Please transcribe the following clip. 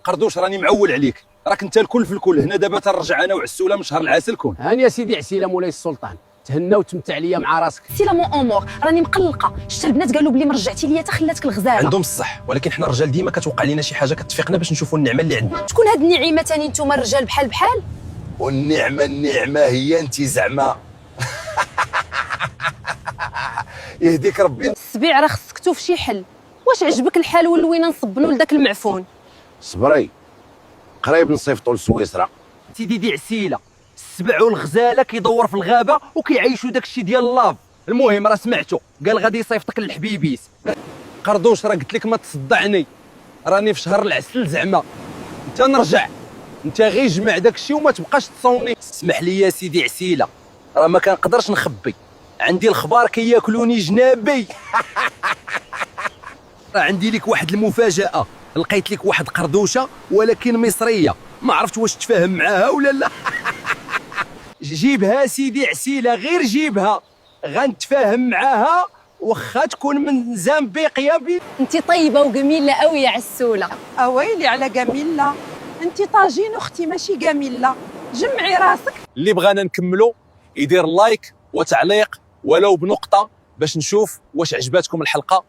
قردوش راني معول عليك، راك انت الكل في الكل هنا. دابا ترجع انا وعسوله من شهر العسل كون. هاني يا سيدي عسيله مولاي السلطان، تهنى وتمتع ليا مع راسك. سي لا مون امور، راني مقلقه. شفت البنات قالوا بلي ما رجعتي ليا حتى خلاتك الغزاله. عندهم الصح، ولكن حنا الرجال ديما كتوقع لينا شي حاجه كتفيقنا باش نشوفوا النعمه اللي عندنا. شكون هاد النعيمه تاني نتوما الرجال بحال بحال؟ والنعمه هي انت زعما. يهديك ربي. السبيع راه خصك في شي حل. واش عجبك الحال ولوينا نصبنوا لذاك المعفون؟ صبري، قريب نصيفطوا لسويسرا. سيدي دي عسيله، السبع والغزاله كيدور في الغابه وكيعيشوا داكشي ديال اللاف. المهم راه سمعتو قال غادي يصيفطك للحبيبيس. قردوش راه قلت لك ما تصدعني، راني في شهر العسل زعما. انت نرجع، انت غير جمع داكشي وما تبقاش تصوني. اسمح لي يا سيدي عسيله، راه ما كنقدرش نخبي، عندي الخبار كياكلوني جنابي. راه عندي لك واحد المفاجاه، لقيت لك واحد قردوشه ولكن مصريه، ما عرفت واش تفاهم معاها ولا لا. جيبها سيدي عسيله، غير جيبها غنتفاهم معاها واخا تكون من زامبيقيا. انت طيبه وجميله قوي يا عسوله. اويلي على جميله، انت طاجين اختي ماشي جميله، جمعي راسك. اللي بغانا نكملو يدير لايك وتعليق ولو بنقطه باش نشوف واش عجباتكم الحلقه.